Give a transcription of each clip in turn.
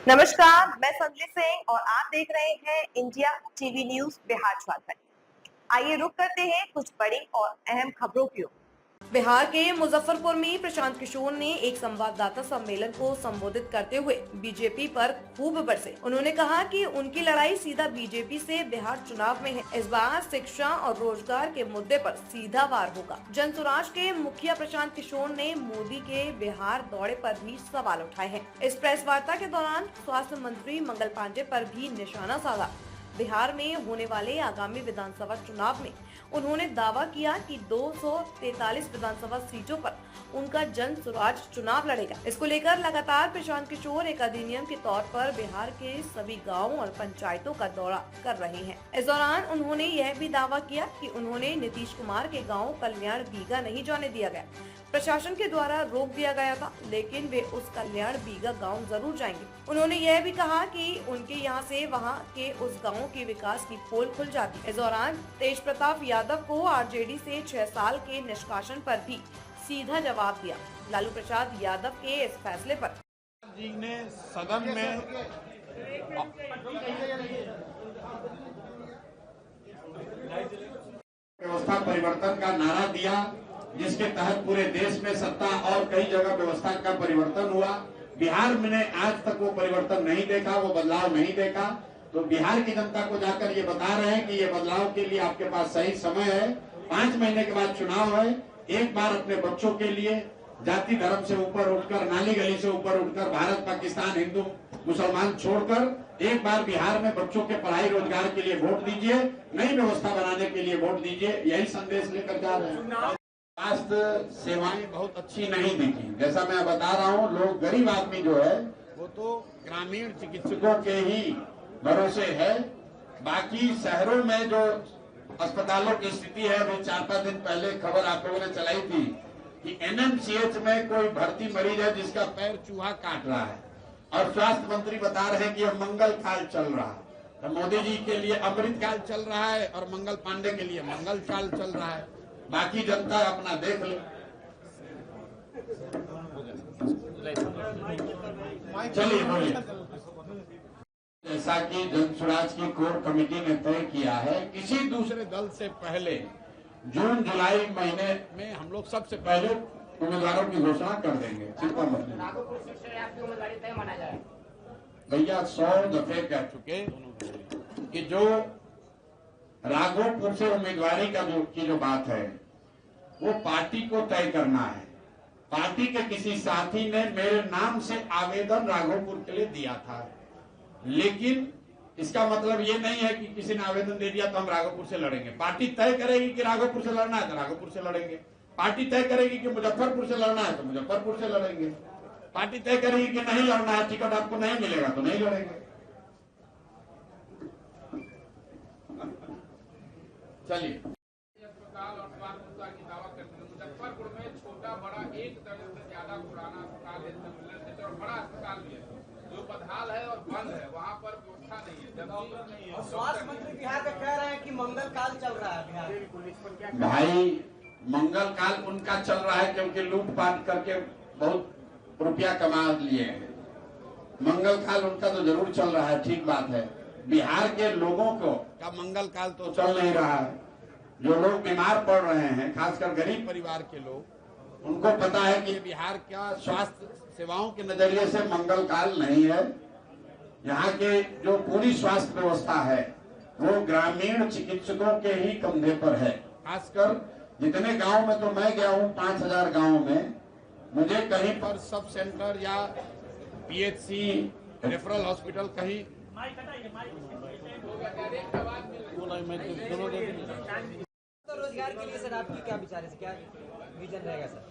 नमस्कार, मैं संजय सिंह और आप देख रहे हैं India TV news Bihar Jharkhand. आइए रुक करते हैं कुछ बड़ी और अहम खबरों की ओर। बिहार के मुजफ्फरपुर में प्रशांत किशोर ने एक संवाददाता सम्मेलन को संबोधित करते हुए बीजेपी पर खूब बरसे। उन्होंने कहा कि उनकी लड़ाई सीधा बीजेपी से बिहार चुनाव में है। इस बार शिक्षा और रोजगार के मुद्दे पर सीधा वार होगा। जनसुराज के मुखिया प्रशांत किशोर ने मोदी के बिहार दौरे पर भी सवाल उठाए हैं। इस प्रेस वार्ता के दौरान स्वास्थ्य मंत्री मंगल पांडे पर भी निशाना साधा। बिहार में होने वाले आगामी विधानसभा चुनाव में उन्होंने दावा किया कि 243 विधानसभा सीटों पर उनका जन स्वराज चुनाव लड़ेगा। इसको लेकर लगातार प्रशांत किशोर एक अधिनियम के तौर पर बिहार के सभी गांवों और पंचायतों का दौरा कर रहे हैं। इस दौरान उन्होंने यह भी दावा किया कि उन्होंने नीतीश कुमार के गांव कल्याण बीघा नहीं जाने दिया गया। प्रशासन के द्वारा रोक दिया गया था, लेकिन वे उस कल्याण बीघा गांव जरूर जाएंगे। उन्होंने यह भी कहा कि उनके यहां से वहां के उस गांव के विकास की पोल खुल जाती। इस दौरान तेज प्रताप यादव को आरजेडी से 6 साल के निष्कासन पर भी सीधा जवाब दिया। लालू प्रसाद यादव के इस फैसले पर जी ने सदन में व्यवस्था परिवर्तन का नारा दिया, जिसके तहत पूरे देश में सत्ता और कई जगह व्यवस्था का परिवर्तन हुआ। बिहार में आज तक वो परिवर्तन नहीं देखा, वो बदलाव नहीं देखा। तो बिहार की जनता को जाकर ये बता रहे हैं कि ये बदलाव के लिए आपके पास सही समय है। 5 महीने के बाद चुनाव है। एक बार अपने बच्चों के लिए जाति धर्म से ऊपर उठकर, नाली गली से ऊपर उठकर, भारत पाकिस्तान हिंदू मुसलमान छोड़कर एक बार बिहार में बच्चों के पढ़ाई रोजगार के लिए वोट दीजिए, नई व्यवस्था बनाने के लिए वोट दीजिए। यही संदेश लेकर जा रहे हैं। स्वास्थ्य सेवाएं बहुत अच्छी नहीं दिखी। जैसा मैं बता रहा हूँ, लोग गरीब आदमी जो है वो तो ग्रामीण चिकित्सकों के ही भरोसे है। बाकी शहरों में जो अस्पतालों की स्थिति है, वो 4-5 दिन पहले खबर आप लोगों ने चलाई थी कि एनएमसीएच में कोई भर्ती मरीज है जिसका पैर चूहा काट रहा है और स्वास्थ्य मंत्री बता रहे हैं कि यह मंगल काल चल रहा है। तो मोदी जी के लिए अमृत काल चल रहा है और मंगल पांडे के लिए मंगल काल चल रहा है। बाकी जनता अपना देख ले। चलिए बोलिए। जैसा कि जनसुराज की कोर कमेटी ने तय किया है, किसी दूसरे दल से पहले जून जुलाई महीने में हम लोग सबसे पहले उम्मीदवारों की घोषणा कर देंगे। चिंता मत कीजिए भैया, 100 दफे कह चुके कि जो राघोपुर से उम्मीदवारी की जो बात है वो पार्टी को तय करना है। पार्टी के किसी साथी ने मेरे नाम से आवेदन राघोपुर के लिए दिया था, लेकिन इसका मतलब ये नहीं है कि किसी ने आवेदन दे दिया तो हम राघोपुर से लड़ेंगे। पार्टी तय करेगी कि राघोपुर से लड़ना है तो राघोपुर से लड़ेंगे। पार्टी तय करेगी कि मुजफ्फरपुर से लड़ना है तो मुजफ्फरपुर से लड़ेंगे। पार्टी तय करेगी कि नहीं लड़ना है, टिकट आपको नहीं मिलेगा तो नहीं लड़ेंगे। चलिए। अस्पताल और स्वास्थ्य की दावा करते हैं। मुजफ्फरपुर में छोटा बड़ा एक दर्जन से ज्यादा पुराना अस्पताल है और बड़ा अस्पताल भी है जो बदहाल है और बंद है, वहाँ पर व्यवस्था नहीं है। जबकि स्वास्थ्य मंत्री बिहार का कह रहे हैं कि मंगल काल चल रहा है बिहार में। भाई, मंगल काल उनका चल रहा है क्योंकि लूटपाट करके बहुत रुपया कमा लिए हैं। मंगल काल उनका तो जरूर चल रहा है, ठीक बात है। बिहार के लोगों को का मंगल काल तो चल नहीं रहा है। जो लोग बीमार पड़ रहे हैं, खासकर गरीब परिवार के लोग, उनको पता है कि बिहार का स्वास्थ्य सेवाओं के नजरिए से मंगल काल नहीं है। यहाँ के जो पूरी स्वास्थ्य व्यवस्था है वो ग्रामीण चिकित्सकों के ही कंधे पर है। खासकर जितने गांव में तो मैं गया हूँ, 5000 गांव में, मुझे कहीं पर सब सेंटर या पीएचसी रेफरल हॉस्पिटल कहीं रोजगार के लिए सर आपकी क्या विचार है, क्या विजन रहेगा सर?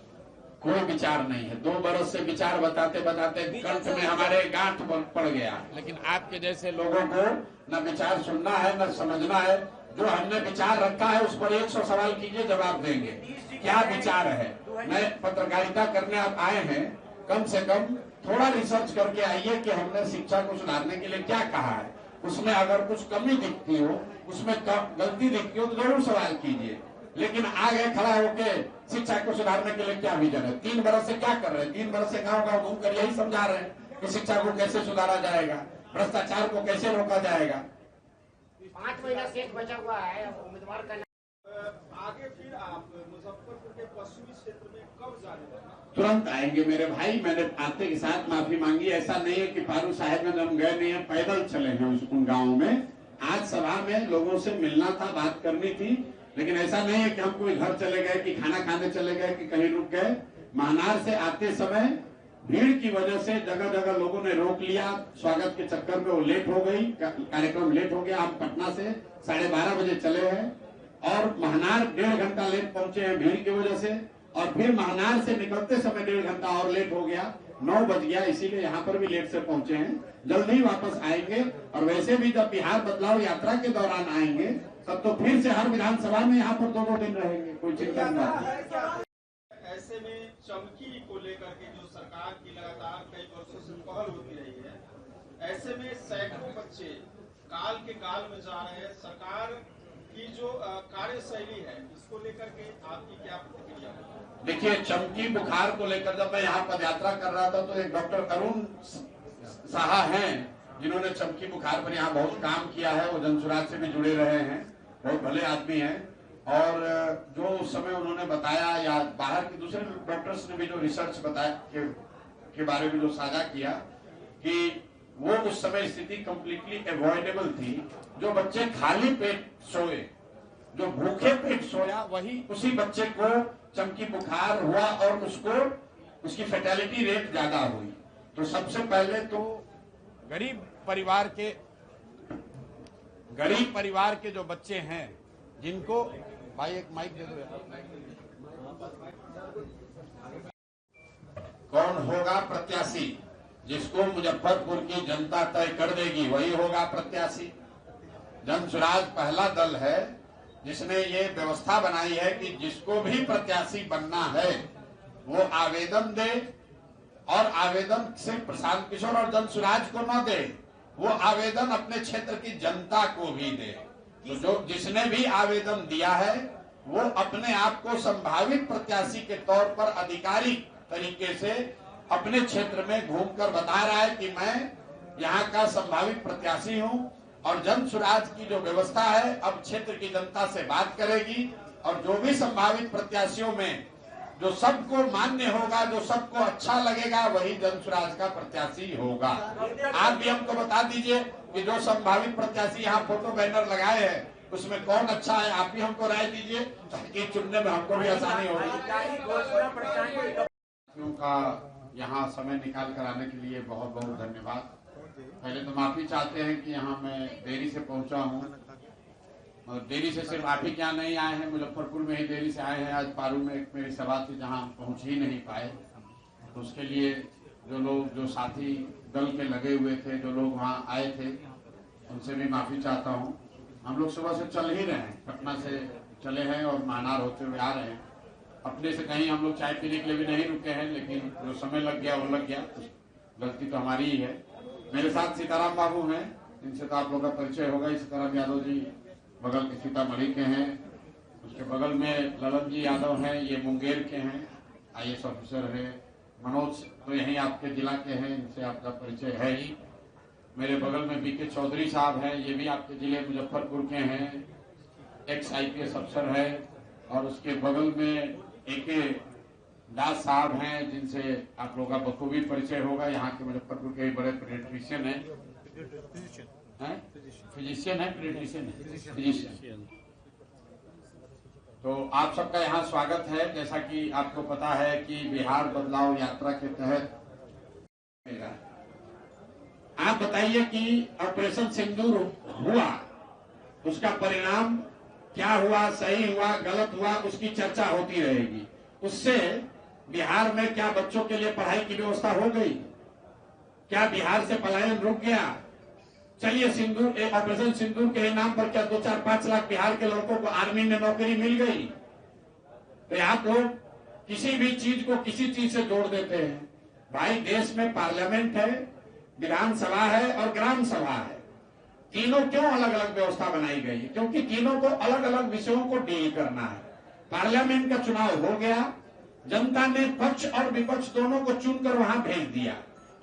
कोई विचार नहीं है। 2 बरस से विचार बताते बताते कंठ में हमारे गांठ पड़ गया। लेकिन आपके जैसे लोगों को न विचार सुनना है न समझना है। जो हमने विचार रखा है उस पर 100 सवाल कीजिए, जवाब देंगे। क्या विचार है? मैं पत्रकारिता करने आप आए हैं, कम से कम थोड़ा रिसर्च करके आइए कि हमने शिक्षा को सुधारने के लिए क्या कहा है। उसमें अगर कुछ कमी दिखती हो, उसमें गलती दिखती हो तो जरूर सवाल कीजिए। लेकिन आगे खड़ा होके शिक्षा को सुधारने के लिए क्या विजन है? 3 बरस से क्या कर रहे हैं? 3 बरस से गाँव गाँव घूमकर यही समझा रहे हैं कि शिक्षा को कैसे सुधारा जाएगा, भ्रष्टाचार को कैसे रोका जाएगा। 5 महीना शेष बचा हुआ है उम्मीदवार का। आगे फिर आप मुजफ्फरपुर के पश्चिमी क्षेत्र में कब जाने? तुरंत आएंगे मेरे भाई। मैंने आते के साथ माफी मांगी। ऐसा नहीं है कि फारूक साहब में हम गए नहीं है, पैदल चले हैं उन गाँव में। आज सभा में लोगों से मिलना था, बात करनी थी, लेकिन ऐसा नहीं है कि हम कोई घर चले गए कि खाना खाने चले गए कि कहीं रुक गए। महानार से आते समय भीड़ की वजह से जगह जगह लोगों ने रोक लिया। स्वागत के चक्कर में वो लेट हो गई, कार्यक्रम लेट हो गया। हम पटना से 12:30 बजे चले हैं और महानार 1.5 घंटा लेट पहुंचे हैं भीड़ की वजह से, और फिर महानार से निकलते समय 1.5 घंटा और लेट हो गया, 9 बज गया, इसीलिए यहाँ पर भी लेट से पहुंचे हैं। जल्द ही वापस आएंगे। और वैसे भी जब बिहार बदलाव यात्रा के दौरान आएंगे तब तो फिर से हर विधानसभा में यहाँ पर 2-2 दिन रहेंगे, कोई चिंता नहीं। ऐसे में चमकी को लेकर के जो सरकार की लगातार कई वर्षों से पहल होती रही है, ऐसे में सैकड़ों बच्चे काल के गाल में जा रहे हैं। सरकार की जो कार्यशैली है, इसको लेकर के आपकी क्या प्रतिक्रिया है? देखिए, चमकी बुखार को लेकर जब मैं यहाँ पदयात्रा कर रहा था तो एक डॉक्टर अरुण साहा हैं जिन्होंने चमकी बुखार पर यहाँ बहुत काम किया है। वो जनसुराज से भी जुड़े रहे हैं, बहुत भले आदमी हैं। और जो उस समय उन्होंने बताया, या बाहर के दूसरे डॉक्टर्स ने भी जो रिसर्च बताया के बारे में जो साझा किया, कि वो उस समय स्थिति कंप्लीटली अवॉइडेबल थी। जो बच्चे खाली पेट सोए, जो भूखे पेट सोया, वही उसी बच्चे को चमकी बुखार हुआ और उसकी फैटेलिटी रेट ज्यादा हुई। तो सबसे पहले तो गरीब परिवार के जो बच्चे हैं, जिनको भाई एक माइक दे दो यार। कौन होगा प्रत्याशी? जिसको मुजफ्फरपुर की जनता तय कर देगी वही होगा प्रत्याशी। जनसुराज पहला दल है जिसने ये व्यवस्था बनाई है कि जिसको भी प्रत्याशी बनना है वो आवेदन दे, और आवेदन से प्रशांत किशोर और जनसुराज को न दे, वो आवेदन अपने क्षेत्र की जनता को भी दे। तो जो जिसने भी आवेदन दिया है वो अपने आप को संभावित प्रत्याशी के तौर पर आधिकारिक तरीके से अपने क्षेत्र में घूमकर बता रहा है कि मैं यहाँ का संभावित प्रत्याशी हूँ। और जनसुराज की जो व्यवस्था है, अब क्षेत्र की जनता से बात करेगी और जो भी संभावित प्रत्याशियों में जो सबको मान्य होगा, जो सबको अच्छा लगेगा, वही जनसुराज का प्रत्याशी होगा। आप भी हमको बता दीजिए कि जो संभावित प्रत्याशी यहाँ फोटो बैनर लगाए हैं उसमें कौन अच्छा है, आप भी हमको राय दीजिए ताकि चुनने में हमको भी आसानी होगी। का यहाँ समय निकाल कर आने के लिए बहुत बहुत धन्यवाद। पहले तो माफी चाहते हैं कि यहाँ मैं देरी से पहुँचा हूँ, और देरी से सिर्फ आप ही क्या नहीं आए हैं, मुजफ्फरपुर में ही देरी से आए हैं। आज पारू में एक मेरी सभा थी जहाँ हम पहुँच ही नहीं पाए, तो उसके लिए जो साथी दल के लगे हुए थे, जो लोग वहाँ आए थे, उनसे भी माफी चाहता हूँ। हम लोग सुबह से चल ही रहे हैं, पटना से चले हैं और महानार होते हुए आ रहे हैं। अपने से कहीं हम लोग चाय पीने के लिए भी नहीं रुके हैं, लेकिन जो समय लग गया वो लग गया, गलती तो हमारी ही है। मेरे साथ सीताराम बाबू हैं, इनसे तो आप लोगों का परिचय होगा। सीताराम यादव जी बगल के सीतामढ़ी के हैं, उसके बगल में ललन जी यादव हैं, ये मुंगेर के हैं, IAS ऑफिसर है। मनोज तो यहीं आपके जिला के हैं, इनसे आपका परिचय है ही। मेरे बगल में BK चौधरी साहब हैं, ये भी आपके जिले मुजफ्फरपुर के हैं, ex IPS अफसर है। और उसके बगल में AK दास साहब हैं, जिनसे आप लोगों का बखूबी परिचय होगा। यहाँ के मुजफ्फरपुर के बड़े पेडिट्रिशियन हैं, फिजिशियन है, फिजिशियन। तो आप सबका यहाँ स्वागत है। जैसा कि आपको पता है कि बिहार बदलाव यात्रा के तहत आप बताइए कि ऑपरेशन सिंदूर हुआ, उसका परिणाम क्या हुआ, सही हुआ, गलत हुआ, उसकी चर्चा होती रहेगी। उससे बिहार में क्या बच्चों के लिए पढ़ाई की व्यवस्था हो गई? क्या बिहार से पलायन रुक गया? चलिए, ऑपरेशन सिंदूर के नाम पर क्या 2-4-5 लाख बिहार के लड़कों को आर्मी में नौकरी मिल गई? तो आप लोग किसी भी चीज को किसी चीज से जोड़ देते हैं। भाई, देश में पार्लियामेंट है, विधानसभा है और ग्राम सभा है। तीनों क्यों अलग अलग व्यवस्था बनाई गई है? क्योंकि तीनों को अलग अलग विषयों को डील करना है। पार्लियामेंट का चुनाव हो गया, जनता ने पक्ष और विपक्ष दोनों को चुनकर वहां भेज दिया।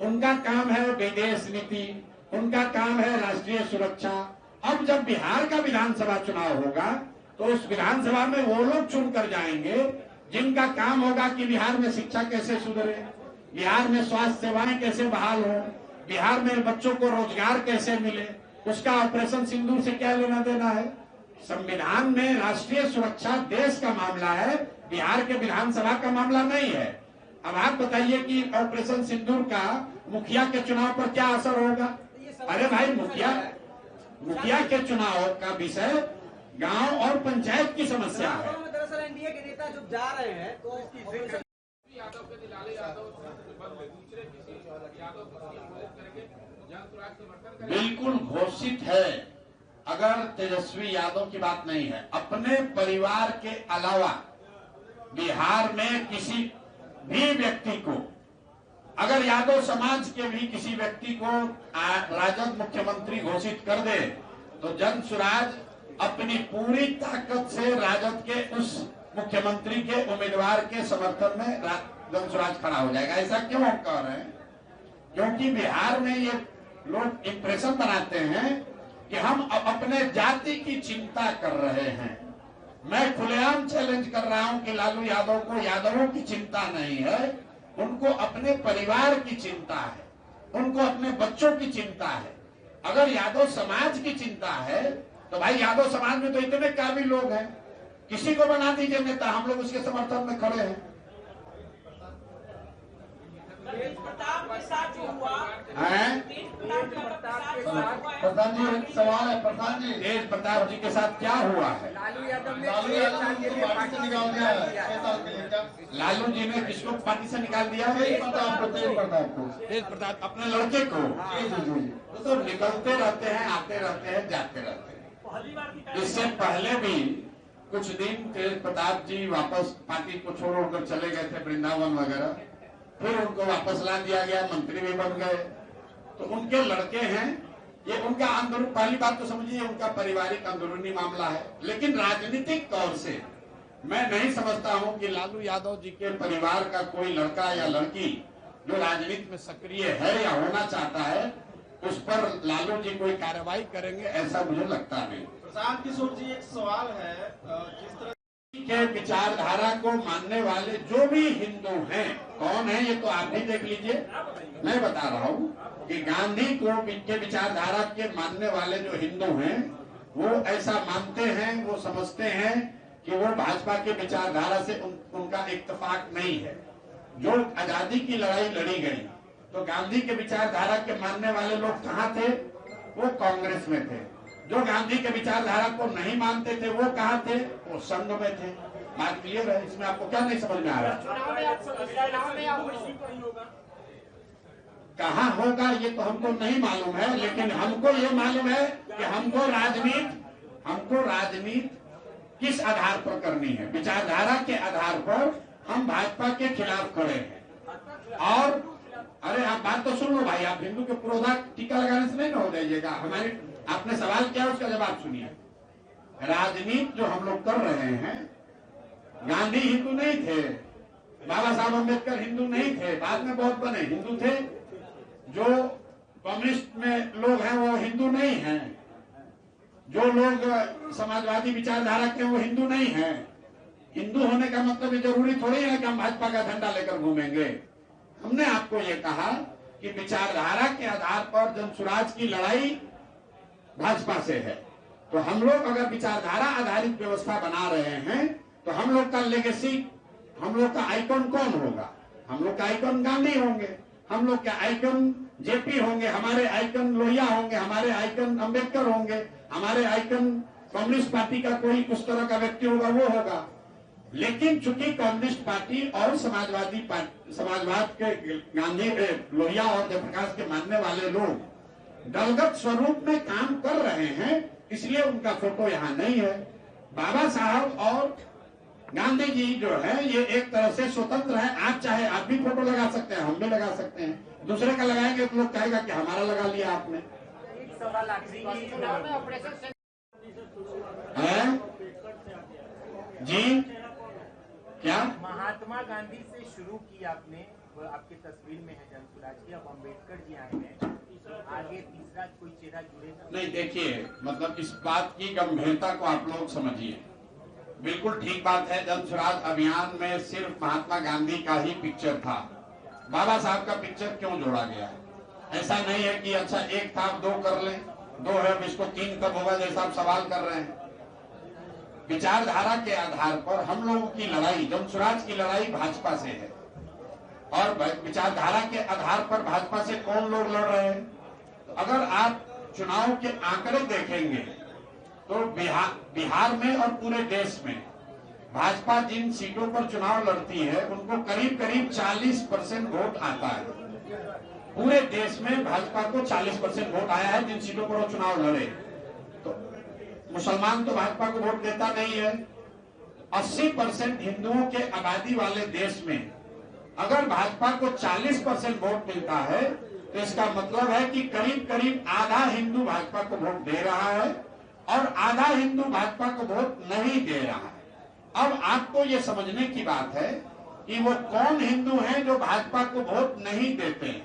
उनका काम है विदेश नीति, उनका काम है राष्ट्रीय सुरक्षा। अब जब बिहार का विधानसभा चुनाव होगा तो उस विधानसभा में वो लोग चुनकर जाएंगे जिनका काम होगा कि बिहार में शिक्षा कैसे सुधरे, बिहार में स्वास्थ्य सेवाएं कैसे बहाल हो, बिहार में बच्चों को रोजगार कैसे मिले। उसका ऑपरेशन सिंदूर से क्या लेना देना है? संविधान में राष्ट्रीय सुरक्षा देश का मामला है, बिहार के विधानसभा का मामला नहीं है। अब आप बताइए कि ऑपरेशन सिंदूर का मुखिया के चुनाव पर क्या असर होगा? अरे भाई, मुखिया के चुनाव का विषय गांव और पंचायत की समस्या है। दरअसल एनडीए के नेता जब जा रहे हैं तो यादव के लालू यादव बदले दूसरे किसी यादव को घोषित करके जन स्वराज समर्थन करें। बिल्कुल घोषित है। अगर तेजस्वी यादव की बात नहीं है, अपने परिवार के अलावा बिहार में किसी भी व्यक्ति को, अगर यादव समाज के भी किसी व्यक्ति को राजद मुख्यमंत्री घोषित कर दे तो जन स्वराज अपनी पूरी ताकत से राजद के उस मुख्यमंत्री के उम्मीदवार के समर्थन में जन स्वराज खड़ा हो जाएगा। ऐसा क्यों हम कह रहे हैं? क्योंकि बिहार में ये लोग इंप्रेशन बनाते हैं कि हम अपने जाति की चिंता कर रहे हैं। मैं खुलेआम चैलेंज कर रहा हूं कि लालू यादव को यादवों की चिंता नहीं है, उनको अपने परिवार की चिंता है, उनको अपने बच्चों की चिंता है। अगर यादव समाज की चिंता है तो भाई यादव समाज में तो इतने काबिल लोग हैं, किसी को बना दीजिए नेता, हम लोग उसके समर्थन में खड़े हैं। प्रधान जी सवाल है, प्रधान जी तेज प्रताप जी के साथ क्या हुआ है? लालू यादव ने लालू यादव को पार्टी से निकाल दिया है 6 साल के लिए। क्या लालू जी ने किसको पार्टी से निकाल दिया? तेज प्रताप को तेज प्रताप अपने लड़के को। वो तो निकलते रहते हैं, आते रहते हैं, जाते रहते हैं। इससे पहले भी कुछ दिन तेज प्रताप जी वापस पार्टी को छोड़कर चले गए थे वृंदावन वगैरह, फिर उनको वापस ला दिया गया, मंत्री भी बन गए। तो उनके लड़के हैं, ये उनका अंदर, पहली बात तो समझिए उनका पारिवारिक अंदरूनी मामला है। लेकिन राजनीतिक तौर से मैं नहीं समझता हूं कि लालू यादव जी के परिवार का कोई लड़का या लड़की जो राजनीति में सक्रिय है या होना चाहता है, उस पर लालू जी कोई कार्रवाई करेंगे, ऐसा मुझे लगता नहीं। प्रशांत किशोर जी, एक सवाल है, जिस तरह के विचारधारा को मानने वाले जो भी हिंदू हैं, कौन है ये तो आप भी देख लीजिए। मैं बता रहा हूँ कि गांधी को के विचारधारा के मानने वाले जो हिंदू हैं वो ऐसा मानते हैं, वो समझते हैं कि वो भाजपा के विचारधारा से उनका इत्तेफाक नहीं है। जो आजादी की लड़ाई लड़ी गई तो गांधी के विचारधारा के मानने वाले लोग कहाँ थे? वो कांग्रेस में थे। जो गांधी के विचारधारा को नहीं मानते थे वो कहाँ थे? वो संघ में थे। बात क्लियर है? इसमें आपको क्या नहीं समझ में आ रहा? कहाँ होगा ये तो हमको नहीं मालूम है, लेकिन हमको ये मालूम है कि हमको राजनीति किस आधार पर करनी है। विचारधारा के आधार पर हम भाजपा के खिलाफ खड़े हैं। और अरे आप बात तो सुन लो भाई, आप हिंदू के पुरोधा टीका लगाने से नहीं ना हो जाइएगा। हमारे आपने सवाल किया, उसका जवाब सुनिए। राजनीति जो हम लोग कर रहे हैं, गांधी हिंदू नहीं थे, बाबा साहब अम्बेडकर हिंदू नहीं थे, बाद में बहुत बने हिंदू थे। जो कम्युनिस्ट में लोग हैं वो हिंदू नहीं हैं, जो लोग समाजवादी विचारधारा के वो हिंदू नहीं हैं। हिंदू होने का मतलब ये जरूरी थोड़ी है कि हम भाजपा का झंडा लेकर घूमेंगे। हमने आपको ये कहा कि विचारधारा के आधार पर जन स्वराज की लड़ाई भाजपा से है। तो हम लोग अगर विचारधारा आधारित व्यवस्था बना रहे हैं तो हम लोग का लेगेसी, हम लोग का आइकन कौन होगा? हम लोग का आइकन गांधी होंगे, हम लोग के आइकन जेपी होंगे, हमारे आइकन लोहिया होंगे, हमारे आइकन अम्बेडकर होंगे, हमारे आइकन कम्युनिस्ट पार्टी का कोई उस तरह का व्यक्ति होगा वो होगा। लेकिन चूंकि कम्युनिस्ट पार्टी और समाजवाद के गांधी, लोहिया और जयप्रकाश के मानने वाले लोग दलगत स्वरूप में काम कर रहे हैं, इसलिए उनका फोटो यहाँ नहीं है। बाबा साहब और गांधी जी जो है ये एक तरह से स्वतंत्र है। आप चाहे आप भी फोटो लगा सकते हैं, हम भी लगा सकते हैं। दूसरे का लगाएंगे तो लोग कहेगा कि हमारा लगा लिया आपने। है जी, क्या महात्मा गांधी से शुरू की आपने वो आपकी तस्वीर में है जनसुराज की, अब अम्बेडकर जी आए हैं, आगे तीसरा कोई चेहरा जुड़ेगा? नहीं, देखिए, मतलब इस बात की गंभीरता को आप लोग समझिए। बिल्कुल ठीक बात है, जन स्वराज अभियान में सिर्फ महात्मा गांधी का ही पिक्चर था, बाबा साहब का पिक्चर क्यों जोड़ा गया? ऐसा नहीं है कि अच्छा एक था दो कर लें, दो है अब इसको तीन कब होगा जैसा आप सवाल कर रहे हैं। विचारधारा के आधार पर हम लोगों की लड़ाई, जन स्वराज की लड़ाई भाजपा से है, और विचारधारा के आधार पर भाजपा से कौन लोग लड़ रहे हैं? तो अगर आप चुनाव के आंकड़े देखेंगे तो बिहार में और पूरे देश में भाजपा जिन सीटों पर चुनाव लड़ती है उनको करीब करीब 40% वोट आता है। पूरे देश में भाजपा को 40% वोट आया है जिन सीटों पर वो चुनाव लड़े। तो मुसलमान तो भाजपा को वोट देता नहीं है। 80% हिंदुओं के आबादी वाले देश में अगर भाजपा को 40% वोट मिलता है तो इसका मतलब है कि करीब करीब आधा हिंदू भाजपा को वोट दे रहा है और आधा हिंदू भाजपा को वोट नहीं दे रहा है। अब आपको ये समझने की बात है कि वो कौन हिंदू हैं जो भाजपा को वोट नहीं देते हैं।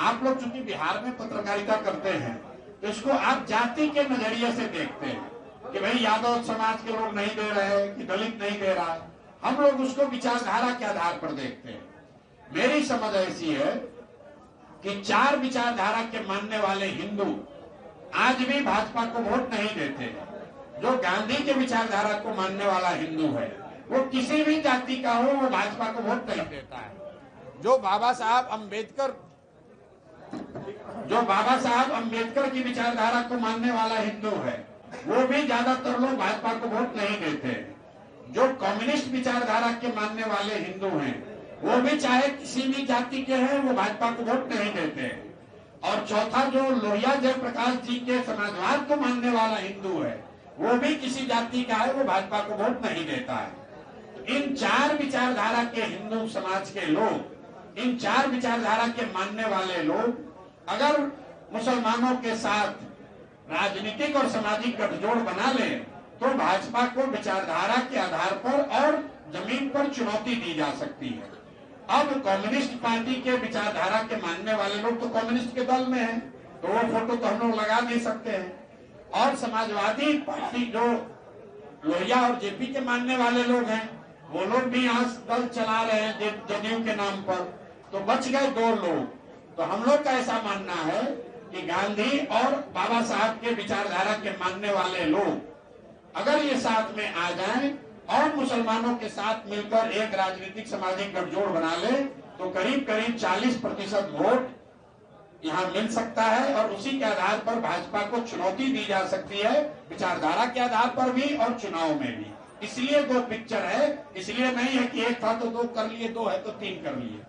आप लोग चूंकि बिहार में पत्रकारिता करते हैं तो इसको आप जाति के नजरिए से देखते हैं कि भाई यादव समाज के लोग नहीं दे रहे हैं कि दलित नहीं दे रहा है। हम लोग उसको विचारधारा के आधार पर देखते हैं। मेरी समझ ऐसी है कि 4 विचारधारा के मानने वाले हिंदू आज भी भाजपा को वोट नहीं देते। जो गांधी के विचारधारा को मानने वाला हिंदू है वो किसी भी जाति का हो वो भाजपा को वोट नहीं देता है। जो बाबा साहब अंबेडकर की विचारधारा को मानने वाला हिंदू है वो भी ज्यादातर लोग भाजपा को वोट नहीं देते। जो कम्युनिस्ट विचारधारा के मानने वाले हिंदू हैं वो भी चाहे किसी भी जाति के हैं वो भाजपा को वोट नहीं देते। और चौथा जो लोहिया जयप्रकाश जी के समाजवाद को मानने वाला हिंदू है वो भी किसी जाति का है वो भाजपा को वोट नहीं देता है। तो इन 4 विचारधारा के हिंदू समाज के लोग, इन 4 विचारधारा के मानने वाले लोग अगर मुसलमानों के साथ राजनीतिक और सामाजिक गठजोड़ बना ले तो भाजपा को विचारधारा के आधार पर और जमीन पर चुनौती दी जा सकती है। अब कम्युनिस्ट पार्टी के विचारधारा के मानने वाले लोग तो कम्युनिस्ट के दल में हैं, तो वो फोटो तो हम लोग लगा नहीं सकते हैं। और समाजवादी पार्टी जो लोहिया और जेपी के मानने वाले लोग हैं वो लोग भी यहाँ दल चला रहे हैं जदयू के नाम पर, तो बच गए 2 लोग। तो हम लोग का ऐसा मानना है कि गांधी और बाबा साहब के विचारधारा के मानने वाले लोग अगर ये साथ में आ जाएं और मुसलमानों के साथ मिलकर एक राजनीतिक सामाजिक गठजोड़ बना ले तो करीब करीब 40% वोट यहाँ मिल सकता है और उसी के आधार पर भाजपा को चुनौती दी जा सकती है, विचारधारा के आधार पर भी और चुनाव में भी। इसलिए 2 पिक्चर है, इसलिए नहीं है कि एक था तो 2 कर लिए, 2 है तो 3 कर लिए।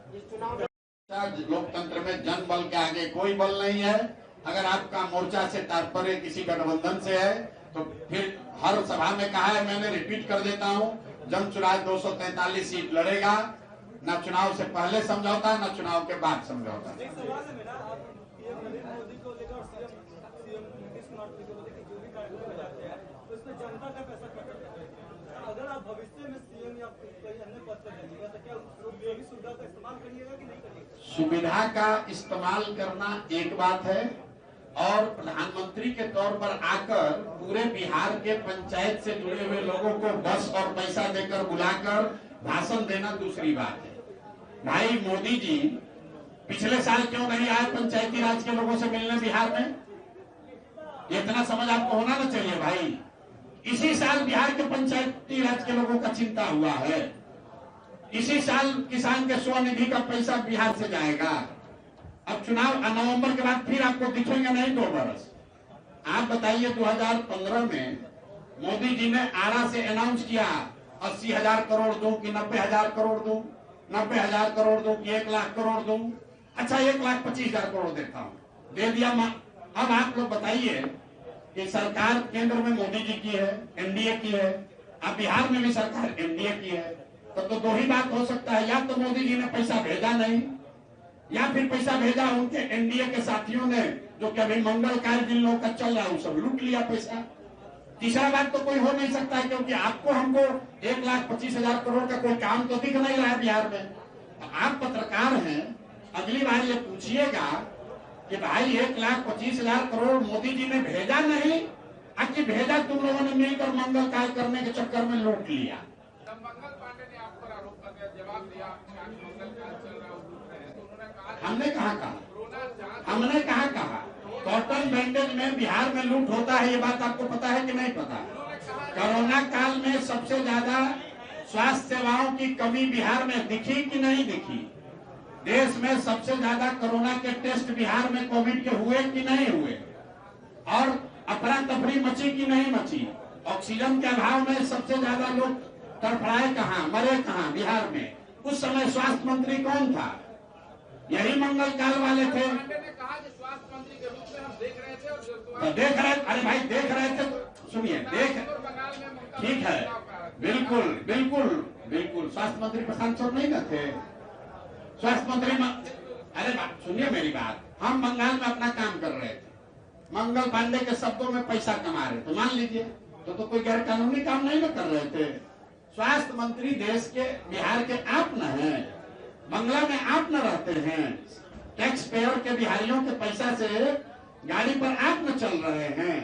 लोकतंत्र में जन बल के आगे कोई बल नहीं है। अगर आपका मोर्चा से तात्पर्य किसी गठबंधन से है तो फिर हर सभा में कहा है, मैंने रिपीट कर देता हूं, जन स्वराज 243 सीट लड़ेगा। न चुनाव से पहले समझौता न चुनाव के बाद समझौता। अगर आप भविष्य में सीएम या कोई अन्य पद पर जाइएगा तो क्या उस सुविधा का इस्तेमाल करिएगा कि नहीं करिएगा? सुविधा का इस्तेमाल करना एक बात है और प्रधानमंत्री के तौर पर आकर पूरे बिहार के पंचायत से जुड़े हुए लोगों को बस और पैसा देकर बुलाकर भाषण देना दूसरी बात है। भाई मोदी जी पिछले साल क्यों नहीं आए पंचायती राज के लोगों से मिलने बिहार में? इतना समझ आपको होना ना चाहिए भाई। इसी साल बिहार के पंचायती राज के लोगों का चिंता हुआ है। इसी साल किसान के स्वनिधि का पैसा बिहार से जाएगा। अब चुनाव नवंबर के बाद फिर आपको दिखेंगे नहीं 2 बरस। आप बताइए 2015 में मोदी जी ने आरा से अनाउंस किया 80,000 करोड़ दूं कि 90,000 करोड़ दूं, 90,000 करोड़ दूं कि 1 लाख करोड़ दूं। अच्छा 1,25,000 करोड़ देता हूं, दे दिया। अब आप लोग बताइए कि सरकार केंद्र में मोदी जी की है, एनडीए की है, अब बिहार में भी सरकार एनडीए की है, तब तो 2 ही बात हो सकता है, या तो मोदी जी ने पैसा भेजा नहीं या फिर पैसा भेजा उनके एनडीए के साथियों ने जो कि अभी मंगल कार्य जिन लोगों का चल रहा है वो सब लूट लिया पैसा। तीसरा बात तो कोई हो नहीं सकता है क्योंकि आपको हमको 1,25,000 करोड़ का कोई काम तो दिख नहीं रहा है बिहार में। आप पत्रकार हैं, अगली बार ये पूछिएगा कि भाई 1,25,000 करोड़ मोदी जी ने भेजा नहीं, कि भेजा तुम लोगों ने मिलकर मंगल कार्य करने के चक्कर में लूट लिया। जब मंगल पांडे ने आप पर आरोप लगाया, जवाब दिया कि आज मंगल कार्य चल रहा है, लूट रहे हैं, तो उन्होंने कहा हमने कहा कोरोना जांच हमने कहा कॉटन बैंडेज में बिहार में लूट होता है, ये बात आपको पता है कि नहीं पता? कोरोना काल में सबसे ज्यादा स्वास्थ्य सेवाओं की कमी बिहार में दिखी कि नहीं दिखी? देश में सबसे ज्यादा कोरोना के टेस्ट बिहार में कोविड के हुए कि नहीं हुए? और अफरा तफरी मची कि नहीं मची? ऑक्सीजन के अभाव में सबसे ज्यादा लोग तड़फड़ाए कहाँ, मरे कहाँ बिहार में? उस समय स्वास्थ्य मंत्री कौन था? यही मंगल काल वाले थे। पांडे ने कहा कि स्वास्थ्य मंत्री के रूप में हम देख रहे थे, और तो देख रहे, अरे भाई देख रहे थे, सुनिए, देख, बंगाल में ममता ठीक है, बिल्कुल बिल्कुल बिल्कुल। स्वास्थ्य मंत्री प्रशांत चौर नहीं ना थे? स्वास्थ्य मंत्री अरे सुनिए मेरी बात, हम बंगाल में अपना काम कर रहे थे, मंगल पांडे के शब्दों में पैसा कमा रहे थे, मान लीजिए, तो कोई गैर कानूनी काम नहीं ना कर रहे थे। स्वास्थ्य मंत्री देश के, बिहार के आप न हैं, बंगला में आप न रहते हैं, टैक्स पेयर के बिहारियों के पैसा से गाड़ी पर आप न चल रहे हैं,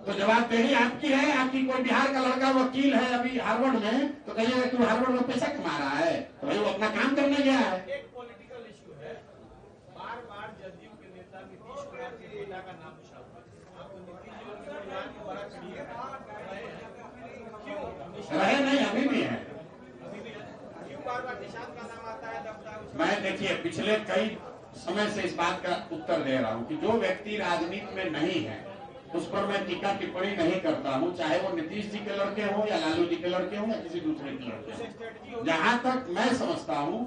तो जवाबदेही आपकी है। आपकी कोई बिहार का लड़का वकील है अभी हार्वर्ड में, तो कहिएगा कि हार्वर्ड में पैसा कमा रहा है, तो भाई वो अपना काम करने गया है। एक पॉलिटिकल इशू है, बार बार जदयू के नेता नीतीश कुमार के बेटा का नाम पूछा हुआ है। आपको नीतीश जी ने बिहार की बड़ा खड़ी है, क्यों रहे नहीं, अभी भी है। क्यों बार बार निशांत का नाम आता है? दफ्तर मैं देखिए पिछले कई समय से इस बात का उत्तर दे रहा हूं कि जो व्यक्ति राजनीति में नहीं है उस पर मैं टीका टिप्पणी नहीं करता हूं, चाहे वो नीतीश जी के लड़के हो या लालू जी के लड़के हो या किसी दूसरे के लड़के हो। जहां तक मैं समझता हूं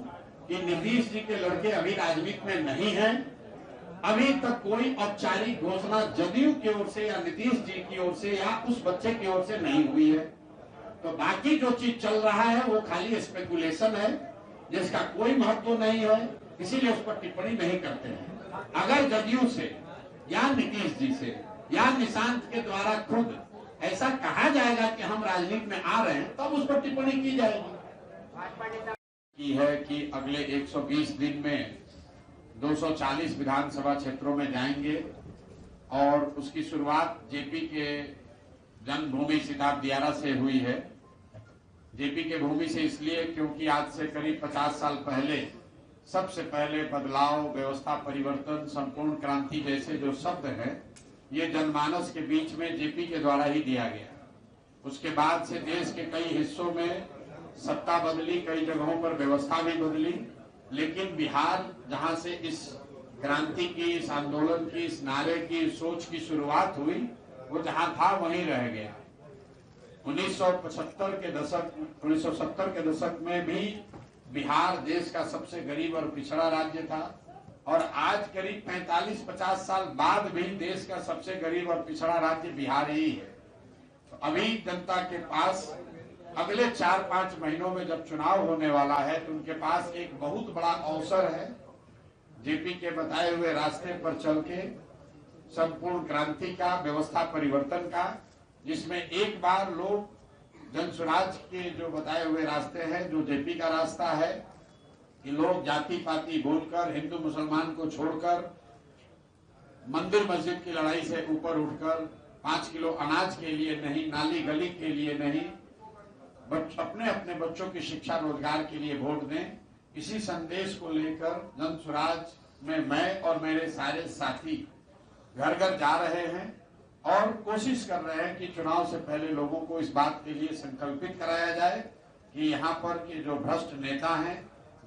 कि नीतीश जी के लड़के अभी राजनीति में नहीं हैं, अभी तक कोई औपचारिक घोषणा जदयू की ओर से या नीतीश जी की ओर से या उस बच्चे की ओर से नहीं हुई है। तो बाकी जो चीज चल रहा है वो खाली स्पेकुलेशन है, जिसका कोई महत्व नहीं है, इसीलिए उस पर टिप्पणी नहीं करते हैं। अगर जदयू से या नीतीश जी से या निशांत के द्वारा खुद ऐसा कहा जाएगा कि हम राजनीति में आ रहे हैं, तब उस पर टिप्पणी की जाएगी। की है कि अगले 120 दिन में 240 विधानसभा क्षेत्रों में जाएंगे और उसकी शुरुआत जेपी के जन्मभूमि सिद्धार्थ दियारा से हुई है। जेपी के भूमि से इसलिए क्योंकि आज से करीब 50 साल पहले सबसे पहले बदलाव, व्यवस्था परिवर्तन, संपूर्ण क्रांति जैसे जो शब्द हैं ये जनमानस के बीच में जेपी के द्वारा ही दिया गया। उसके बाद से देश के कई हिस्सों में सत्ता बदली, कई जगहों पर व्यवस्था भी बदली, लेकिन बिहार जहां से इस क्रांति की, इस आंदोलन की, इस नारे की, इस सोच की शुरुआत हुई, वो जहां था वहीं रह गया। 1970 के दशक में भी बिहार देश का सबसे गरीब और पिछड़ा राज्य था, और आज करीब 45-50 साल बाद भी देश का सबसे गरीब और पिछड़ा राज्य बिहार ही है। तो अभी जनता के पास अगले 4-5 महीनों में जब चुनाव होने वाला है तो उनके पास एक बहुत बड़ा अवसर है जेपी के बताए हुए रास्ते पर चल के संपूर्ण क्रांति का, व्यवस्था परिवर्तन का, जिसमें एक बार लोग जनसुराज के जो बताए हुए रास्ते हैं, जो जेपी का रास्ता है कि लोग जाति पाति भूलकर, हिंदू मुसलमान को छोड़कर, मंदिर मस्जिद की लड़ाई से ऊपर उठकर 5 किलो अनाज के लिए नहीं, नाली गली के लिए नहीं, अपने अपने बच्चों की शिक्षा रोजगार के लिए वोट दें। इसी संदेश को लेकर जनसुराज में मैं और मेरे सारे साथी घर घर जा रहे हैं और कोशिश कर रहे हैं कि चुनाव से पहले लोगों को इस बात के लिए संकल्पित कराया जाए कि यहाँ पर के जो भ्रष्ट नेता हैं,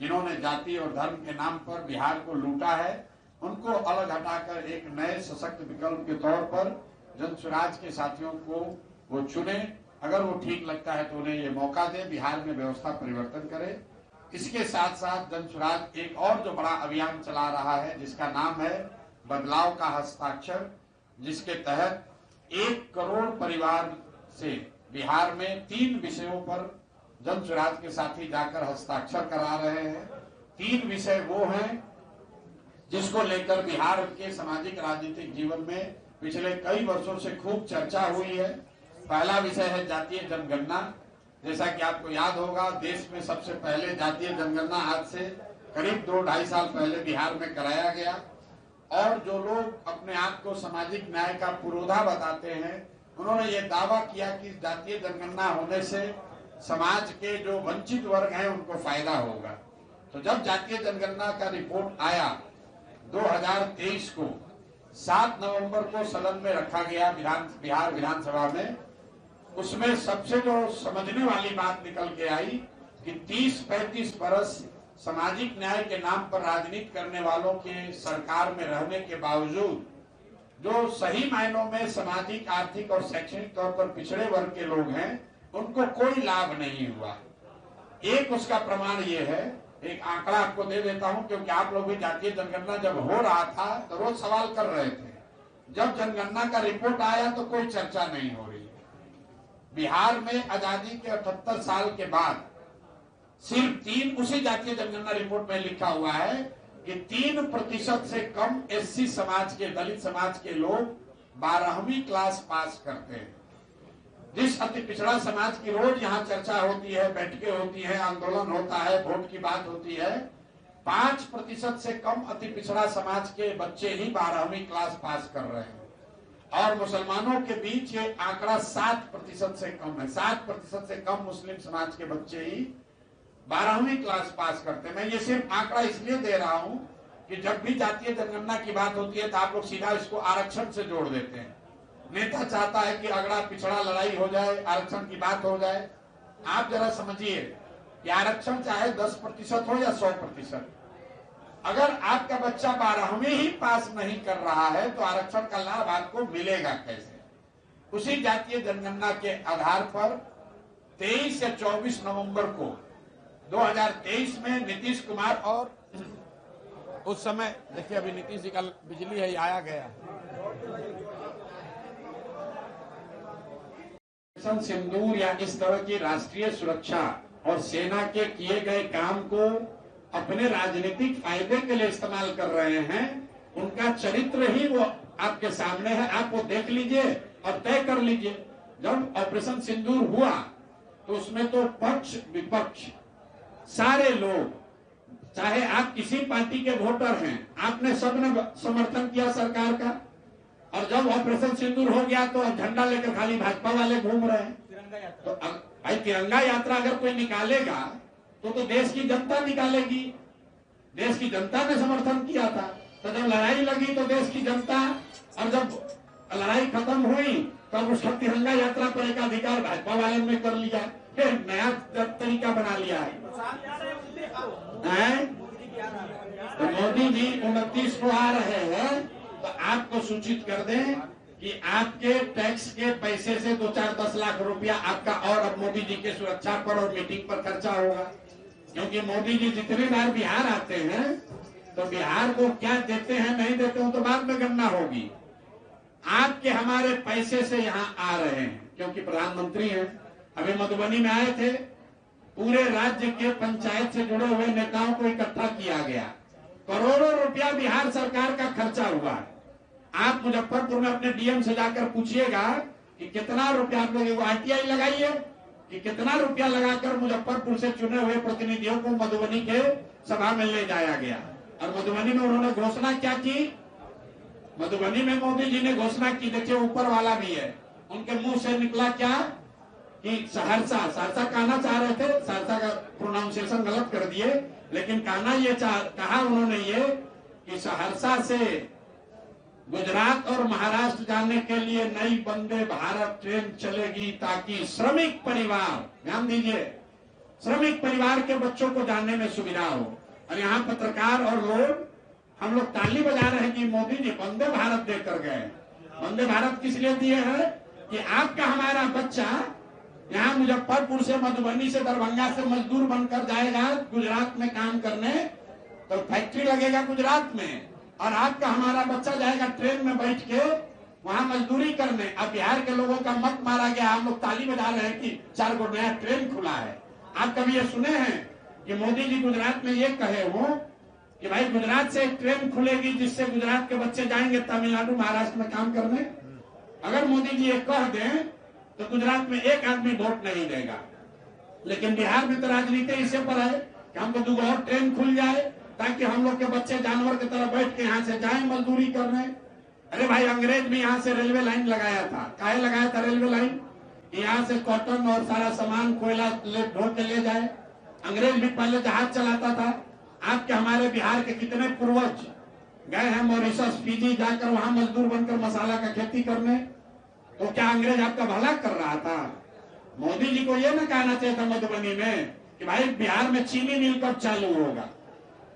जिन्होंने जाति और धर्म के नाम पर बिहार को लूटा है, उनको अलग हटाकर एक नए सशक्त विकल्प के तौर पर जनसुराज के साथियों को वो चुने। अगर वो ठीक लगता है तो उन्हें ये मौका दे, बिहार में व्यवस्था परिवर्तन करे। इसके साथ साथ जनसुराज एक और जो बड़ा अभियान चला रहा है जिसका नाम है बदलाव का हस्ताक्षर, जिसके तहत 1 करोड़ परिवार से बिहार में 3 विषयों पर जनसुराज के साथी जाकर हस्ताक्षर करा रहे हैं। 3 विषय वो हैं जिसको लेकर बिहार के सामाजिक राजनीतिक जीवन में पिछले कई वर्षों से खूब चर्चा हुई है। पहला विषय है जातीय जनगणना, जैसा कि आपको याद होगा, देश में सबसे पहले जातीय जनगणना आज से करीब 2-2.5 साल पहले बिहार में कराया गया। और जो लोग अपने आप को सामाजिक न्याय का पुरोधा बताते हैं, उन्होंने ये दावा किया कि जातीय जनगणना होने से समाज के जो वंचित वर्ग हैं उनको फायदा होगा। तो जब जातीय जनगणना का रिपोर्ट आया 2023 को 7 नवंबर को सदन में रखा गया बिहार विधानसभा में, उसमें सबसे जो समझने वाली बात निकल के आई कि 30-35 बरस सामाजिक न्याय के नाम पर राजनीति करने वालों के सरकार में रहने के बावजूद जो सही मायनों में सामाजिक, आर्थिक और शैक्षणिक तौर पर पिछड़े वर्ग के लोग हैं, उनको कोई लाभ नहीं हुआ। एक उसका प्रमाण ये है, एक आंकड़ा आपको दे देता हूं, क्योंकि आप लोग भी जातीय जनगणना जब हो रहा था तो रोज सवाल कर रहे थे। जब जनगणना का रिपोर्ट आया तो कोई चर्चा नहीं हो रही। बिहार में आजादी के 78 साल के बाद सिर्फ 3, उसी जातीय जनगणना रिपोर्ट में लिखा हुआ है कि 3% से कम एससी समाज के, दलित समाज के लोग 12वीं क्लास पास करते हैं। जिस अति पिछड़ा समाज की रोज यहाँ चर्चा होती है, बैठकें होती है, आंदोलन होता है, वोट की बात होती है, 5% से कम अति पिछड़ा समाज के बच्चे ही 12वीं क्लास पास कर रहे हैं। और मुसलमानों के बीच ये आंकड़ा 7% से कम है। 7% से कम मुस्लिम समाज के बच्चे ही 12वीं क्लास पास करते हैं। मैं ये सिर्फ आंकड़ा इसलिए दे रहा हूं कि जब भी जातीय जनगणना की बात होती है तो आप लोग सीधा इसको आरक्षण से जोड़ देते हैं। नेता चाहता है कि अगड़ा पिछड़ा लड़ाई हो जाए, आरक्षण की बात हो जाए। आप जरा समझिए कि आरक्षण चाहे 10% हो या 100%, अगर आपका बच्चा 12वीं ही पास नहीं कर रहा है तो आरक्षण का लाभ आपको मिलेगा कैसे? उसी जातीय जनगणना के आधार पर 23 या 24 नवंबर को 2023 में नीतीश कुमार, और उस समय देखिए अभी नीतीश जी का बिजली है आया गया, ऑपरेशन सिंदूर या इस तरह की राष्ट्रीय सुरक्षा और सेना के किए गए काम को अपने राजनीतिक फायदे के लिए इस्तेमाल कर रहे हैं, उनका चरित्र ही वो आपके सामने है। आप वो देख लीजिए और तय कर लीजिए। जब ऑपरेशन सिंदूर हुआ तो उसमें तो पक्ष विपक्ष सारे लोग, चाहे आप किसी पार्टी के वोटर हैं, आपने सबने समर्थन किया सरकार का। और जब ऑपरेशन सिंदूर हो गया तो झंडा लेकर खाली भाजपा वाले घूम रहे हैं। तो भाई तिरंगा यात्रा अगर कोई निकालेगा तो देश की जनता निकालेगी। देश की जनता ने समर्थन किया था। तो जब लड़ाई लगी तो देश की जनता, और जब लड़ाई खत्म हुई तब उसका तिरंगा यात्रा पर एक अधिकार भाजपा वाले ने कर लिया, फिर नया तरीका बना लिया है। तो मोदी जी 29 को आ रहे हैं, तो आपको सूचित कर दें कि आपके टैक्स के पैसे से 2-4-10 लाख रुपया आपका और अब मोदी जी के सुरक्षा पर और मीटिंग पर खर्चा होगा। क्योंकि मोदी जी जितनी बार बिहार आते हैं तो बिहार को क्या देते हैं नहीं देते हो तो बाद में गणना होगी। आपके हमारे पैसे से यहाँ आ रहे हैं क्योंकि प्रधानमंत्री हैं। अभी मधुबनी में आए थे, पूरे राज्य के पंचायत से जुड़े हुए नेताओं को इकट्ठा किया गया, करोड़ों रुपया बिहार सरकार का खर्चा हुआ है। आप मुजफ्फरपुर में अपने डीएम से जाकर पूछिएगा कि कितना रुपया आप लोग आरटीआई लगाइए कि कितना रुपया लगाकर मुजफ्फरपुर से चुने हुए प्रतिनिधियों को मधुबनी के सभा में ले जाया गया। और मधुबनी में उन्होंने घोषणा क्या की? मधुबनी में मोदी जी ने घोषणा की, देखिए ऊपर वाला भी है, उनके मुंह से निकला क्या कि सहरसा कहना चाह रहे थे, सहरसा का प्रोनाउंसिएशन गलत कर दिए, लेकिन कहना ये कहा उन्होंने ये कि सहरसा से गुजरात और महाराष्ट्र जाने के लिए नई वंदे भारत ट्रेन चलेगी ताकि श्रमिक परिवार, ध्यान दीजिए, श्रमिक परिवार के बच्चों को जाने में सुविधा हो। और यहाँ पत्रकार और लोग, हम लोग ताली बजा रहे हैं कि मोदी जी वंदे भारत देकर गए। वंदे भारत किस लिए दिए हैं कि आपका हमारा बच्चा यहाँ मुजफ्फरपुर से, मधुबनी से, दरभंगा से मजदूर बनकर जाएगा गुजरात में काम करने, तो फैक्ट्री लगेगा गुजरात में, और आपका हमारा बच्चा जाएगा ट्रेन में बैठ के वहां मजदूरी करने। अब बिहार के लोगों का मत मारा गया, हम लोग ताली बजा रहे हैं कि 4 गो नया ट्रेन खुला है। आप कभी ये सुने हैं कि मोदी जी गुजरात में ये कहे हो कि भाई गुजरात से एक ट्रेन खुलेगी जिससे गुजरात के बच्चे जाएंगे तमिलनाडु, महाराष्ट्र में काम करने? अगर मोदी जी ये कह दें तो गुजरात में एक आदमी वोट नहीं देगा। लेकिन बिहार में तो राजनीति इसे पर है कि हमको 2 और ट्रेन खुल जाए ताकि हम लोग के बच्चे जानवर की तरह बैठ के यहाँ से जाए मजदूरी करने। अरे भाई, अंग्रेज भी यहाँ से रेलवे लाइन लगाया था। काहे लगाया था रेलवे लाइन? यहाँ से कॉटन और सारा सामान कोयला ढो के ले जाए। अंग्रेज भी पहले जहाज चलाता था। आपके हमारे बिहार के कितने पूर्वज गए हैं मॉरिशस, फीजी, जाकर वहां मजदूर बनकर मसाला का खेती करने। तो क्या अंग्रेज आपका भला कर रहा था? मोदी जी को ये ना कहना चाहिए था मधुबनी में कि भाई बिहार में चीनी मिल कब चालू होगा,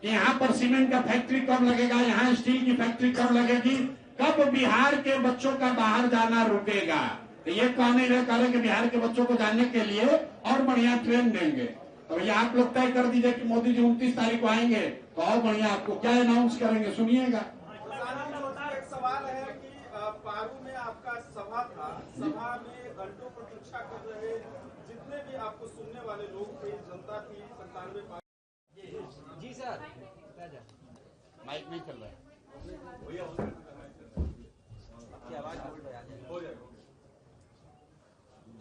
कि यहाँ पर सीमेंट का फैक्ट्री कब लगेगा, यहाँ स्टील की फैक्ट्री कब लगेगी, कब बिहार के बच्चों का बाहर जाना रुकेगा। तो ये कह नहीं रहे, कह रहे कि बिहार के बच्चों को जाने के लिए और बढ़िया ट्रेन देंगे। तो ये आप लोग तय कर दीजिए कि मोदी जी 29 तारीख को आएंगे तो और बढ़िया आपको क्या अनाउंस करेंगे, सुनिएगा। एक सवाल है कि पारू में आपका सभा था, सभा में घंटों प्रतीक्षा कर रहे जितने भी आपको सुनने वाले लोग थे, जनता थी 97। जी सर, माइक नहीं चल रहा है।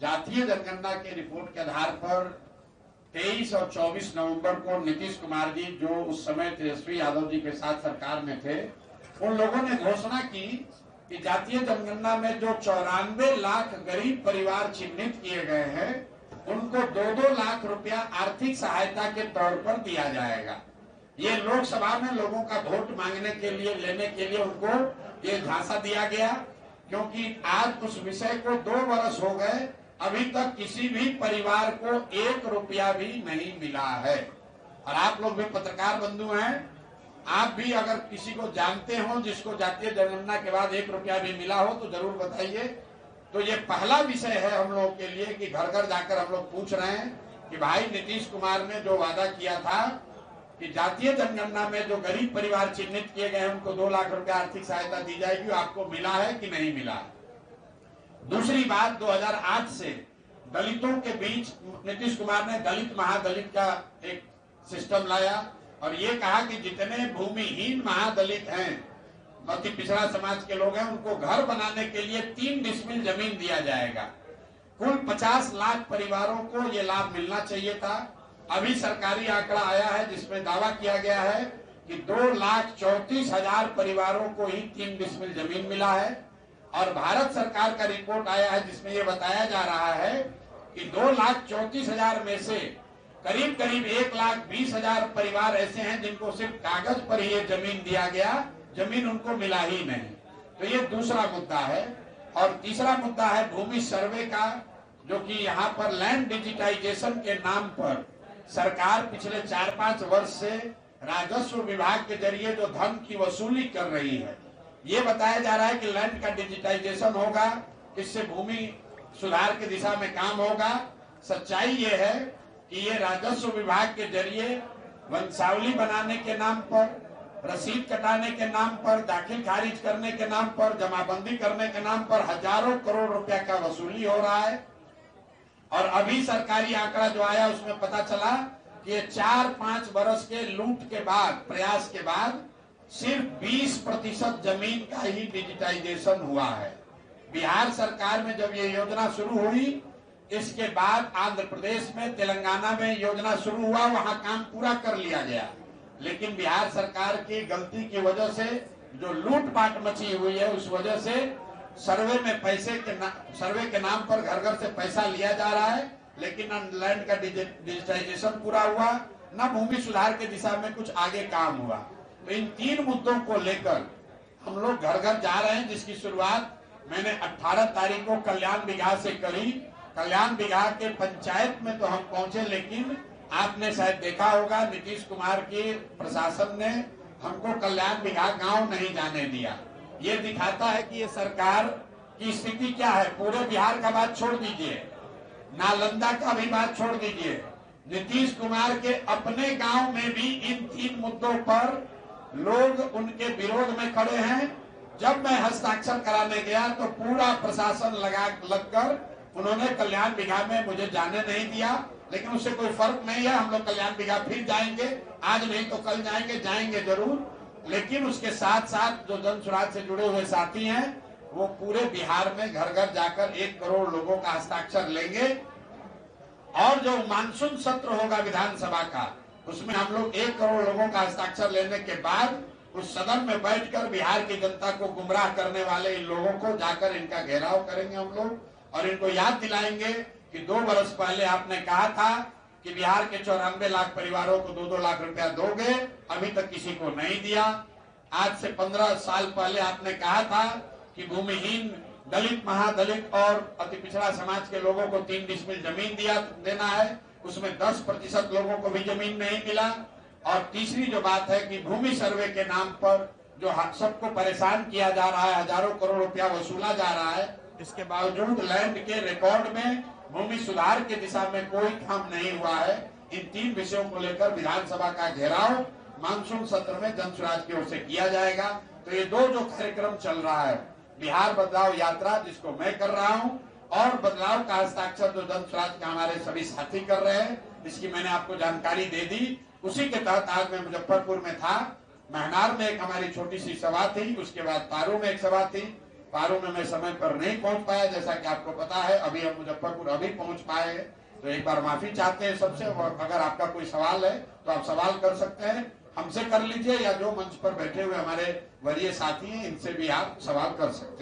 जातीय जनगणना के रिपोर्ट के आधार पर 23 और 24 नवंबर को नीतीश कुमार जी, जो उस समय तेजस्वी यादव जी के साथ सरकार में थे, उन लोगों ने घोषणा की कि जातीय जनगणना में जो 94 लाख गरीब परिवार चिन्हित किए गए हैं उनको 2-2 लाख रुपया आर्थिक सहायता के तौर पर दिया जाएगा। ये लोकसभा में लोगों का वोट मांगने के लिए, लेने के लिए उनको ये झांसा दिया गया, क्योंकि आज उस विषय को 2 वर्ष हो गए, अभी तक किसी भी परिवार को 1 रुपया भी नहीं मिला है। और आप लोग भी पत्रकार बंधु हैं, आप भी अगर किसी को जानते हो जिसको जातीय जनगणना के बाद 1 रुपया भी मिला हो तो जरूर बताइए। तो ये पहला विषय है हम लोग के लिए कि घर घर जाकर हम लोग पूछ रहे हैं कि भाई नीतीश कुमार ने जो वादा किया था कि जातीय जनगणना में जो गरीब परिवार चिन्हित किए गए हैं उनको 2 लाख रुपया आर्थिक सहायता दी जाएगी, आपको मिला है कि नहीं मिला। दूसरी बात, 2008 से दलितों के बीच नीतीश कुमार ने दलित महादलित का एक सिस्टम लाया और ये कहा कि जितने भूमिहीन महादलित हैं, अति पिछड़ा समाज के लोग हैं, उनको घर बनाने के लिए 3 डिसमिल जमीन दिया जाएगा। कुल 50 लाख परिवारों को ये लाभ मिलना चाहिए था। अभी सरकारी आंकड़ा आया है जिसमें दावा किया गया है कि 2,34,000 परिवारों को ही 3 डिसमिल जमीन मिला है। और भारत सरकार का रिपोर्ट आया है जिसमें ये बताया जा रहा है कि 2,34,000 में से करीब करीब 1,20,000 परिवार ऐसे हैं जिनको सिर्फ कागज पर ही ये जमीन दिया गया, जमीन उनको मिला ही नहीं। तो ये दूसरा मुद्दा है। और तीसरा मुद्दा है भूमि सर्वे का, जो कि यहाँ पर लैंड डिजिटाइजेशन के नाम पर सरकार पिछले 4-5 वर्ष से राजस्व विभाग के जरिए जो धन की वसूली कर रही है, ये बताया जा रहा है कि लैंड का डिजिटाइजेशन होगा, इससे भूमि सुधार की दिशा में काम होगा। सच्चाई ये है कि ये राजस्व विभाग के जरिए वंशावली बनाने के नाम पर, रसीद कटाने के नाम पर, दाखिल खारिज करने के नाम पर, जमाबंदी करने के नाम पर हजारों करोड़ रुपया का वसूली हो रहा है। और अभी सरकारी आंकड़ा जो आया उसमें पता चला कि ये 4-5 बरस के लूट के बाद, प्रयास के बाद सिर्फ 20% जमीन का ही डिजिटाइजेशन हुआ है। बिहार सरकार में जब ये योजना शुरू हुई, इसके बाद आंध्र प्रदेश में, तेलंगाना में योजना शुरू हुआ, वहां काम पूरा कर लिया गया। लेकिन बिहार सरकार की गलती की वजह से जो लूटपाट मची हुई है, उस वजह से सर्वे में सर्वे के नाम पर घर घर से पैसा लिया जा रहा है, लेकिन न लैंड का डिजिटाइजेशन पूरा हुआ, न भूमि सुधार की दिशा में कुछ आगे काम हुआ। तो इन 3 मुद्दों को लेकर हम लोग घर घर जा रहे हैं, जिसकी शुरुआत मैंने 18 तारीख को कल्याण बिघा से करी। कल्याण बिघा के पंचायत में तो हम पहुंचे, लेकिन आपने शायद देखा होगा नीतीश कुमार की प्रशासन ने हमको कल्याण बिघा गांव नहीं जाने दिया। ये दिखाता है कि ये सरकार की स्थिति क्या है। पूरे बिहार का बात छोड़ दीजिए, नालंदा का भी बात छोड़ दीजिए, नीतीश कुमार के अपने गांव में भी इन 3 मुद्दों पर लोग उनके विरोध में खड़े हैं। जब मैं हस्ताक्षर कराने गया तो पूरा प्रशासन लगकर उन्होंने कल्याण बिघा में मुझे जाने नहीं दिया, लेकिन उससे कोई फर्क नहीं है। हम लोग कल्याण बिघा फिर जाएंगे, आज नहीं तो कल जाएंगे जरूर। लेकिन उसके साथ साथ जो जन सुराज से जुड़े हुए साथी हैं, वो पूरे बिहार में घर घर जाकर 1 करोड़ लोगों का हस्ताक्षर लेंगे और जो मानसून सत्र होगा विधानसभा का, उसमें हम लोग 1 करोड़ लोगों का हस्ताक्षर लेने के बाद उस सदन में बैठकर बिहार की जनता को गुमराह करने वाले इन लोगों को जाकर इनका घेराव करेंगे हम लोग और इनको याद दिलाएंगे कि 2 वर्ष पहले आपने कहा था कि बिहार के 94 लाख परिवारों को 2-2 लाख रुपया दोगे, अभी तक किसी को नहीं दिया। आज से 15 साल पहले आपने कहा था कि भूमिहीन दलित, महादलित और अति पिछड़ा समाज के लोगों को 3 डिसमिल जमीन देना है, उसमें 10% लोगों को भी जमीन नहीं मिला। और तीसरी जो बात है कि भूमि सर्वे के नाम पर जो सबको परेशान किया जा रहा है, हजारों करोड़ रुपया वसूला जा रहा है, इसके बावजूद लैंड के रिकॉर्ड में भूमि सुधार की दिशा में कोई काम नहीं हुआ है। इन 3 विषयों को लेकर विधानसभा का घेराव मानसून सत्र में जनसुराज की ओर से किया जाएगा। तो ये 2 जो कार्यक्रम चल रहा है, बिहार बदलाव यात्रा जिसको मैं कर रहा हूं और बदलाव का हस्ताक्षर जो जनसुराज के हमारे सभी साथी कर रहे हैं, इसकी मैंने आपको जानकारी दे दी। उसी के तहत आज मैं मुजफ्फरपुर में था। महनार में एक हमारी छोटी सी सभा थी, उसके बाद पारू में एक सभा थी। पारू में मैं समय पर नहीं पहुंच पाया, जैसा कि आपको पता है। अभी हम मुजफ्फरपुर अभी पहुंच पाए हैं, तो एक बार माफी चाहते हैं सबसे। और अगर आपका कोई सवाल है तो आप सवाल कर सकते हैं, हमसे कर लीजिए या जो मंच पर बैठे हुए हमारे वरीय साथी हैं इनसे भी आप सवाल कर सकते हैं।